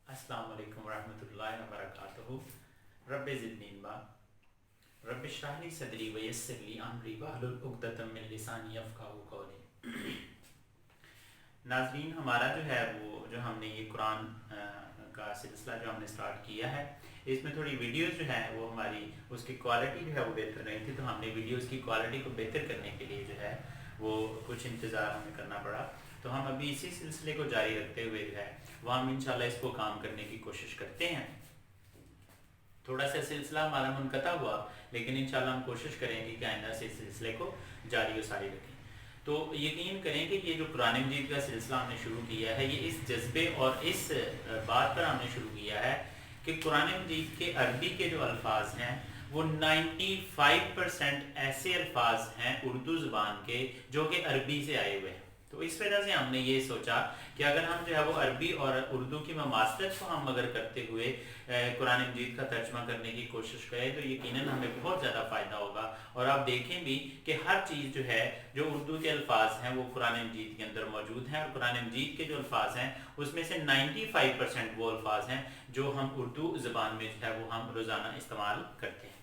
अस्सलाम वालेकुम रहमतुल्लाहि व बरकातुहू। रब्बि ज़िदनी इल्मा रब्बि इश्रह ली सदरी व यस्सिर ली अमरी वहलुल उक़दतम मिन लिसानी यफ़क़हू क़ौली। नाज़रीन, हमारा जो है वो जो हमने ये कुरान का सिलसिला जो हमने स्टार्ट किया है, इसमें थोड़ी वीडियोस जो है वो हमारी उसकी क्वालिटी जो है वो बेहतर नहीं थी, तो हमने वीडियोस की क्वालिटी को बेहतर करने के लिए जो है वो कुछ इंतज़ार हमें करना पड़ा। तो हम अभी इसी सिलसिले को जारी रखते हुए जो है वो हम इंशाल्लाह इसको काम करने की कोशिश करते हैं। थोड़ा सा सिलसिला हमारा मुनक़ता हुआ, लेकिन इंशाल्लाह हम कोशिश करेंगे कि आइंदा से इस सिलसिले को जारी व सारी रखें। तो यकीन करें कि ये जो कुरान मजीद का सिलसिला हमने शुरू किया है, ये इस जज्बे और इस बात पर हमने शुरू किया है कि कुरान मजीद के अरबी के जो अल्फाज हैं वो 95% ऐसे अल्फाज हैं उर्दू ज़ुबान के जो कि अरबी से आए हुए हैं। तो इस वजह से हमने ये सोचा कि अगर हम जो है वो अरबी और उर्दू की ममासलत को हम अगर करते हुए कुरान मजीद का तर्जमा करने की कोशिश करें तो यकीनन हमें बहुत ज़्यादा फ़ायदा होगा। और आप देखें भी कि हर चीज़ जो है जो उर्दू के अल्फाज हैं वो कुरान मजीद के अंदर मौजूद हैं, और कुरान मजीद के जो अल्फाज हैं उसमें से 95% वो अल्फाज हैं जो हम उर्दू ज़बान में जो है वो हम रोज़ाना इस्तेमाल करते हैं।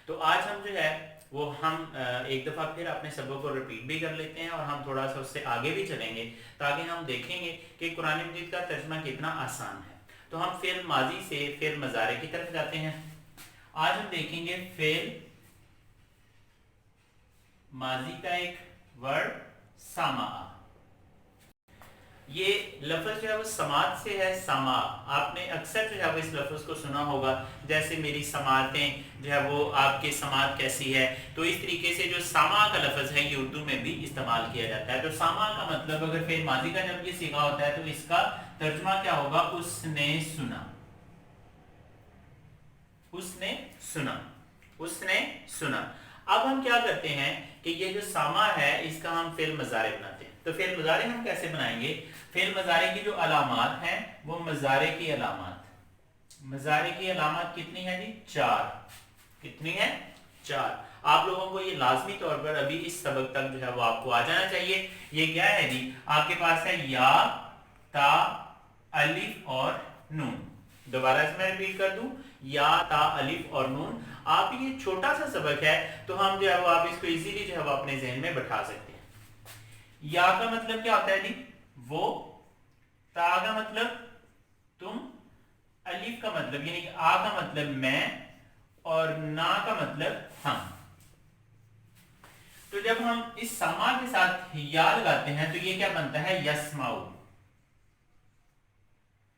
तो आज हम जो है वो हम एक दफ़ा फिर अपने सबक को रिपीट भी कर लेते हैं और हम थोड़ा सा उससे आगे भी चलेंगे ताकि हम देखेंगे कि कुरान मजीद का तर्जमा कितना आसान है। तो हम फ़िल माजी से फ़िल मज़ारे की तरफ जाते हैं। आज हम देखेंगे फ़िल माजी का एक वर्ड समा। ये लफ्ज़ जो है वो समात से है, समा। आपने अक्सर जो है वो इस लफ्ज़ को सुना होगा, जैसे मेरी समातें जो है वो आपकी समात कैसी है। तो इस तरीके से जो समा का लफ्ज़ है ये उर्दू में भी इस्तेमाल किया जाता है। तो समा का मतलब अगर फिर माजी का जब ये सीगा होता है तो इसका तर्जुमा क्या होगा? उसने सुना, उसने सुना, उसने सुना। अब हम क्या करते हैं कि ये जो सामा है इसका हम फिल मज़ारे बनाते हैं। तो फिल मज़ारे हम कैसे बनाएंगे? फिल मज़ारे की जो अलामात हैं वो मज़ारे की अलामात, मज़ारे की अलामात कितनी है जी? 4। कितनी है? 4। आप लोगों को ये लाजमी तौर पर अभी इस सबक तक जो है वो आपको आ जाना चाहिए। ये क्या है जी? आपके पास है या, ता, अलिफ और नून। दोबारा इसमें रिपीट कर दूं, या, ता, अलिफ और नून। आप ये छोटा सा सबक है तो हम जो है वो आप इसको इजीली जो है वो अपने जहन में बैठा सकते हैं। या का मतलब क्या होता है जी? वो। ता का मतलब तुम, अलिफ का मतलब यानी कि आ का मतलब मैं, और ना का मतलब हम। तो जब हम इस समा के साथ या लगाते हैं तो ये क्या बनता है? यस्माउ।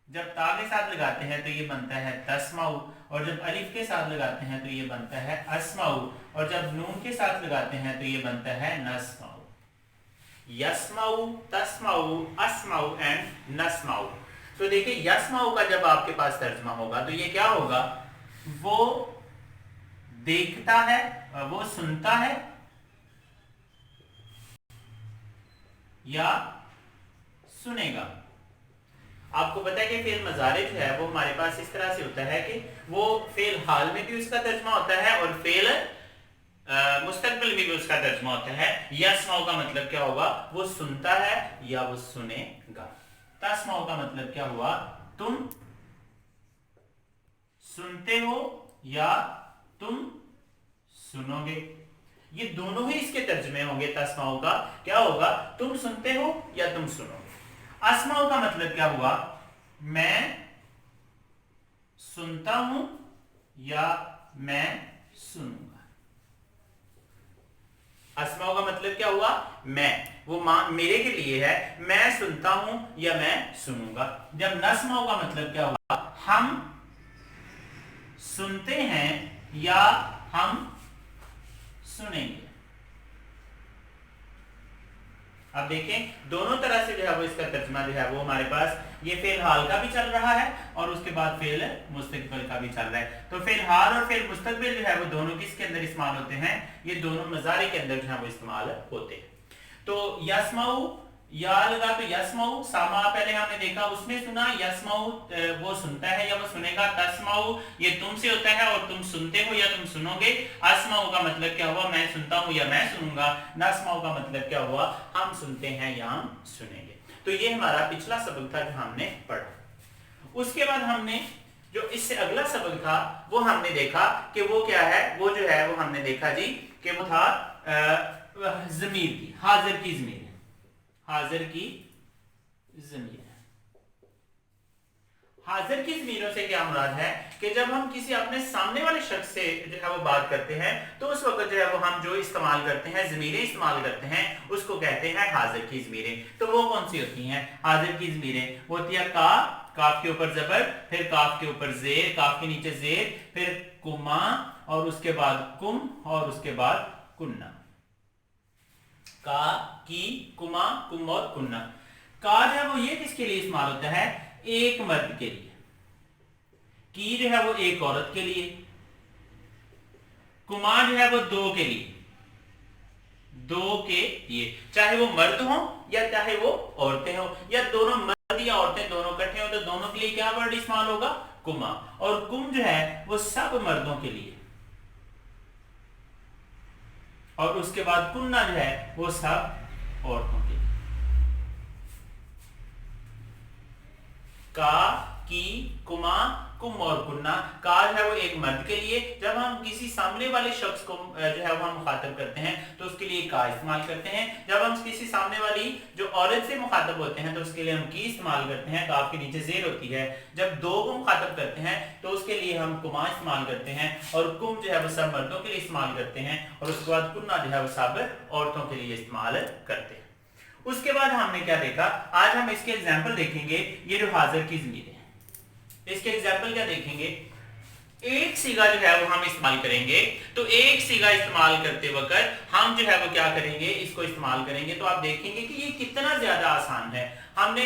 जब ता के साथ लगाते हैं तो ये बनता है तस्माउ, और जब अलिफ के साथ लगाते हैं तो ये बनता है अस्माउ, और जब नून के साथ लगाते हैं तो ये बनता है नस्माउ। यस्माउ, तस्माउ, अस्माउ एंड नस्माउ। तो देखिए यस्माउ का जब आपके पास तर्जुमा होगा तो ये क्या होगा? वो देखता है, वो सुनता है या सुनेगा। आपको पता है कि फेल मज़ारे जो है वो हमारे पास इस तरह से होता है कि वो फेल हाल में भी उसका तर्जुमा होता है और फेल मुस्तकबिल में भी उसका तर्जुमा होता है। यस्माउ का मतलब क्या होगा? वो सुनता है या वो सुनेगा। तस्माउ का मतलब क्या हुआ? तुम सुनते हो या तुम सुनोगे। ये दोनों ही इसके तर्जुमे होंगे। तस्माउ का क्या होगा? तुम सुनते हो या तुम सुनोगे। अस्माउ का मतलब क्या हुआ? मैं सुनता हूं या मैं सुनूंगा। अस्माउ का मतलब क्या हुआ? मैं, वो मेरे के लिए है, मैं सुनता हूं या मैं सुनूंगा। जब नस्माउ का मतलब क्या हुआ? हम सुनते हैं या हम सुनेंगे। अब देखें दोनों तरह से जो है वो इसका तर्जुमा जो है वो हमारे पास ये फेल हाल का भी चल रहा है और उसके बाद फेल मुस्तकबिल का भी चल रहा है। तो फेल हाल और फेल मुस्तकबिल जो है वो दोनों किसके अंदर इस्तेमाल होते हैं? ये दोनों मज़ारे के अंदर जो है वो इस्तेमाल होते हैं। तो यस्माउ, या लगा तो यस्माउ, सामा पहले हमने देखा उसने सुना। यस्माउ वो सुनता है या वो सुनेगा। तस्माउ ये तुमसे होता है और तुम सुनते हो या तुम सुनोगे। अस्माउ का मतलब क्या हुआ? मैं सुनता हूं या मैं सुनूंगा। नस्माउ का मतलब क्या हुआ? हम सुनते हैं या हम सुनेंगे। तो ये हमारा पिछला सबक था जो हमने पढ़ा। उसके बाद हमने जो इससे अगला सबक था वो हमने देखा कि वो क्या है, वो जो है वो हमने देखा जी कि वो था ज़मीर की, हाजिर की ज़मीर, हाजिर की ज़मीर। हाजिर की ज़मीरों से क्या मुराद है कि जब हम किसी अपने सामने वाले शख्स से जो है वो बात करते हैं तो उस वक्त जो है वो हम जो इस्तेमाल करते हैं, ज़मीरें इस्तेमाल करते हैं, उसको कहते हैं हाजिर की ज़मीरें। तो वो कौन सी होती हैं हाजिर की ज़मीरें? वो होती है का, काफ के ऊपर जबर, फिर काफ के ऊपर जेर, काफ के नीचे जेर, फिर कुमा, और उसके बाद कुम, और उसके बाद कुन्ना। का, की, कुमा, कुम और कुन्ना। का जो है वो ये किसके लिए इस्तेमाल होता है? एक मर्द के लिए। की जो है वो एक औरत के लिए। कुमा जो है वो दो के लिए, दो के लिए, चाहे वो मर्द हो या चाहे वो औरतें हो, या दोनों मर्द या औरतें दोनों इकट्ठे हो, तो दोनों के लिए क्या वर्ड इस्तेमाल होगा? कुमा। और कुम जो है वो सब मर्दों के लिए, और उसके बाद कुन्ना जो है वो सब औरतों के लिए। का, की, कुमा, कुम और कुन्ना। का जो है वो एक मर्द के लिए, जब हम किसी सामने वाले शख्स को जो है वो हम मुखातब करते हैं तो उसके लिए का इस्तेमाल करते हैं। जब हम किसी सामने वाली जो औरत से मुखातब होते हैं तो उसके लिए हम की इस्तेमाल करते हैं, काफ के नीचे जेर होती है। जब दो को मुखातब करते हैं तो उसके लिए हम कुमा इस्तेमाल करते हैं, और कुम जो है वो सब मर्दों के लिए इस्तेमाल करते हैं, और उसके बाद कुन्ना जो है वो सब औरतों के लिए इस्तेमाल करते हैं। उसके बाद हमने क्या देखा, आज हम इसके एग्जाम्पल देखेंगे। ये जो हाजिर की ज़मीर है, इसके एग्जाम्पल क्या देखेंगे? एक सीगा जो है वो हम इस्तेमाल करेंगे, तो एक सीगा इस्तेमाल करते वक्त हम जो है वो क्या करेंगे, इसको इस्तेमाल करेंगे, तो आप देखेंगे कि ये कितना ज्यादा आसान है। हमने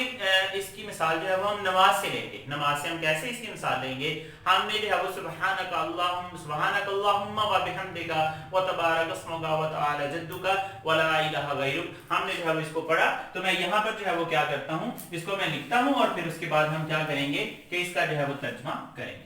इसकी मिसाल जो है वो हम नमाज से लेंगे। नमाज से हम कैसे इसकी मिसाल लेंगे? हमने जो है वो सुब्हानका अल्लाहुम्मा व बिहम्दिका व तबारक अस्मुका व तआला जद्दुका व ला इलाहा गैरुक, हमने जो है वो इसको पढ़ा। तो मैं यहाँ पर जो है वो क्या करता हूँ, इसको मैं लिखता हूँ, और फिर उसके बाद हम क्या करेंगे कि इसका जो है वो तर्जुमा करेंगे।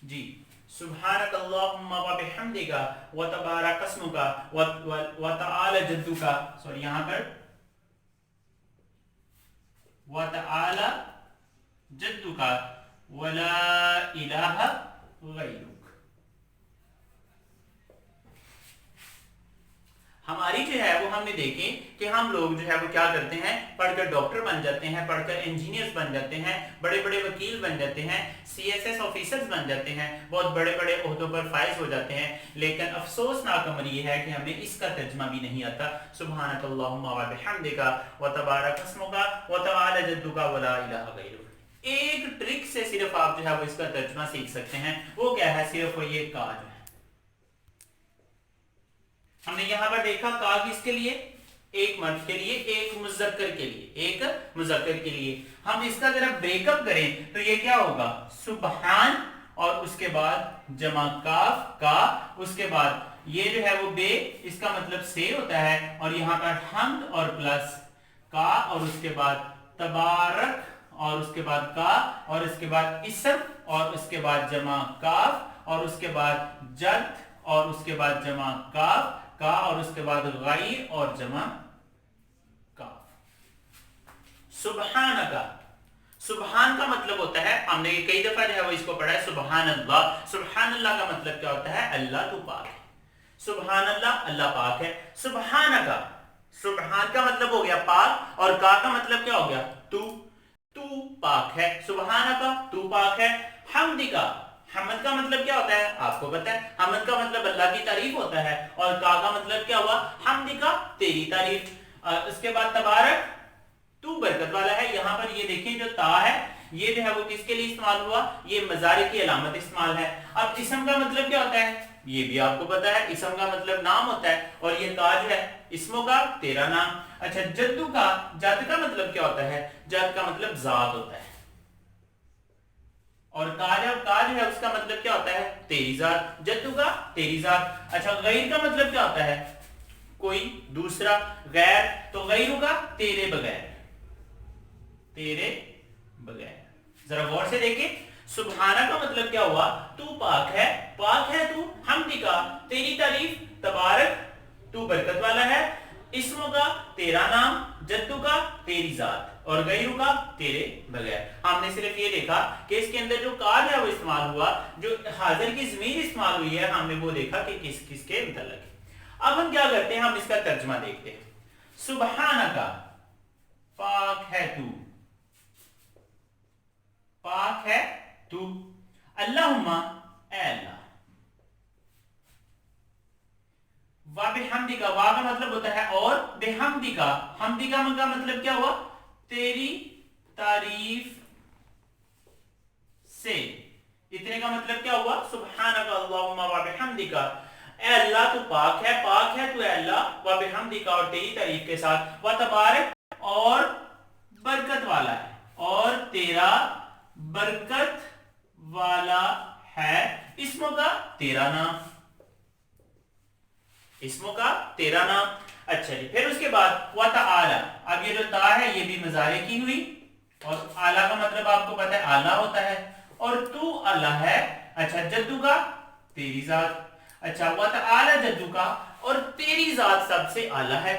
जी, सुब्हानक अल्लाहुम्मा व बिहम्दिका व तबारक अस्मुका व तआला जद्दुका, सॉरी यहाँ पर व तआला जद्दुका व ला इलाहा गैरुक। हमारी जो है वो हमने देखे कि हम लोग जो है वो क्या करते हैं, पढ़कर डॉक्टर बन जाते हैं, पढ़कर इंजीनियर्स बन जाते हैं, बड़े बड़े वकील बन जाते हैं, सीएसएस ऑफिसर्स बन जाते हैं, बहुत बड़े बड़े ओहदों पर फाइज हो जाते हैं, लेकिन अफसोसनाक अमर ये है कि हमें इसका तर्जुमा भी नहीं आता। सुब्हानक अल्लाहुम्मा व बिहम्दिका व तबारक अस्मुका व तआला जद्दुका व ला इलाहा गैरुक। एक ट्रिक से सिर्फ आप जो है वो इसका तर्जुमा सीख सकते हैं। वो क्या है? सिर्फ ये का जो है, हमने यहां पर देखा का किसके लिए? एक मर्द के लिए, एक मुज़क्कर के लिए, एक मुज़क्कर के लिए। हम इसका जरा ब्रेकअप करें तो ये क्या होगा? सुबहान, और उसके बाद जमा काफ का, उसके बाद ये जो है वो बे, इसका मतलब से होता है, और यहां पर हमद और प्लस का, और उसके बाद तबारक, और उसके बाद का, और इसके बाद इसम, और उसके बाद जमा काफ, और उसके बाद जद, और उसके बाद जमा काफ का, और उसके बाद गैर और जमा काफ। सुब्हानका, सुबहान का मतलब होता है, हमने कई दफा जो है वो इसको पढ़ा है, सुबहान अल्लाह। सुबहान अल्लाह का मतलब क्या होता है? अल्लाह तू पाक है। सुबहान अल्लाह, अल्लाह पाक है। सुबहानका, सुबहान का मतलब हो गया पाक, और का का मतलब क्या हो गया? तू, तू पाक है। सुबहानका, तू पाक है। हम्दिका, हमद का मतलब क्या होता है? आपको पता है, हमद का मतलब अल्लाह की तारीफ होता है, और का का मतलब क्या हुआ? हम्दिका, तेरी तारीफ। उसके बाद तबारक, तू बरकत वाला है। यहाँ पर ये देखिए जो ता है ये जो है वो किसके लिए इस्तेमाल हुआ? ये मजारे की अलामत इस्तेमाल है। अब इसम का मतलब क्या होता है? ये भी आपको पता है, इसम का मतलब नाम होता है, और ये का जो है इसमों का तेरा नाम। अच्छा, जद्दू का, जद का मतलब क्या होता है? जद का मतलब जात होता है, اور کا جو ہے اس کا مطلب کیا ہوتا ہے تیری ذات، جدو کا تیری ذات. اچھا غیر کا مطلب کیا ہوتا ہے کوئی دوسرا، غیر تو غیر کا تیرے بغیر، تیرے بغیر. ذرا غور سے دیکھیں سبحانہ کا مطلب کیا ہوا تو پاک ہے تو، حمدی کا تیری تعریف، تبارک تو برکت والا ہے، اسموں کا تیرا نام، جدو کا تیری ذات، اور غیرو کا تیرے بغیر. ہم نے صرف یہ دیکھا کہ اس کے اندر جو کال ہے وہ استعمال ہوا، جو حاضر کی ضمیر استعمال ہوئی ہے، ہم نے وہ دیکھا کہ کس کس کے متعلق ہے. اب ہم کیا کرتے ہیں، ہم اس کا ترجمہ دیکھتے ہیں. سبحانکا پاک ہے تو، پاک ہے تو، اللہم اے اللہ، وَبِحَمْدِكَ وا کا مطلب ہوتا ہے اور، بِحَمْدِكَ حمدی کا مطلب کیا ہوا تیری تعریف سے. اتنے کا مطلب کیا ہوا سبحانک اللہم وَبِحَمْدِكَ اے اللہ تو پاک ہے تو اے اللہ، وَبِحَمْدِكَ اور تیری تعریف کے ساتھ، وَتَبَارَک اور برکت والا ہے، اور تیرا برکت والا ہے، اسموں کا تیرا نام، اسموں کا تیرا نام. اچھا جی پھر اس کے بعد وَتَعَالَى، اب یہ جو تا ہے یہ بھی مضارع کی ہوئی، اور اعلیٰ کا مطلب آپ کو پتہ ہے اعلیٰ ہوتا ہے، اور تو اللہ ہے. اچھا جدو کا تیری ذات. اچھا وَتَعَالَى جدو کا اور تیری ذات سب سے اعلیٰ ہے،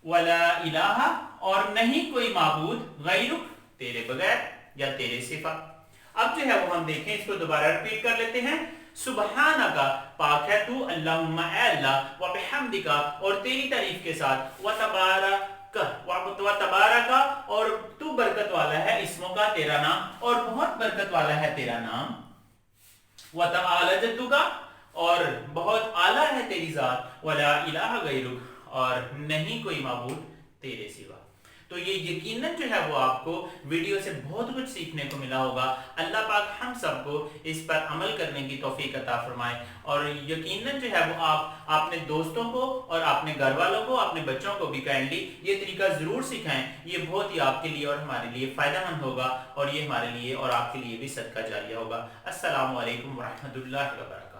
وَلَا إِلَٰهَ اور نہیں کوئی معبود، غیرک تیرے بغیر یا تیرے صفا. اب جو ہے وہ ہم دیکھیں، اس کو دوبارہ ریپیٹ کر لیتے ہیں. سبحانکا پاک ہے تو، اللہم اے اللہ، وبحمدکا اور تیری تعریف کے ساتھ، وتبارک اور تو برکت والا ہے، اسموں کا تیرا نام اور بہت برکت والا ہے تیرا نام، وتعالی جدکا اور بہت اعلیٰ ہے تیری ذات، ولا الہ غیرک اور نہیں کوئی معبود تیرے سوا. تو یہ یقیناً جو ہے وہ آپ کو ویڈیو سے بہت کچھ سیکھنے کو ملا ہوگا. اللہ پاک ہم سب کو اس پر عمل کرنے کی توفیق عطا فرمائے، اور یقیناً جو ہے وہ آپ اپنے دوستوں کو اور اپنے گھر والوں کو، اپنے بچوں کو بھی کائنڈلی یہ طریقہ ضرور سکھائیں. یہ بہت ہی آپ کے لیے اور ہمارے لیے فائدہ مند ہوگا، اور یہ ہمارے لیے اور آپ کے لیے بھی صدقہ جاریہ ہوگا. السلام علیکم ورحمۃ اللہ وبرکاتہ.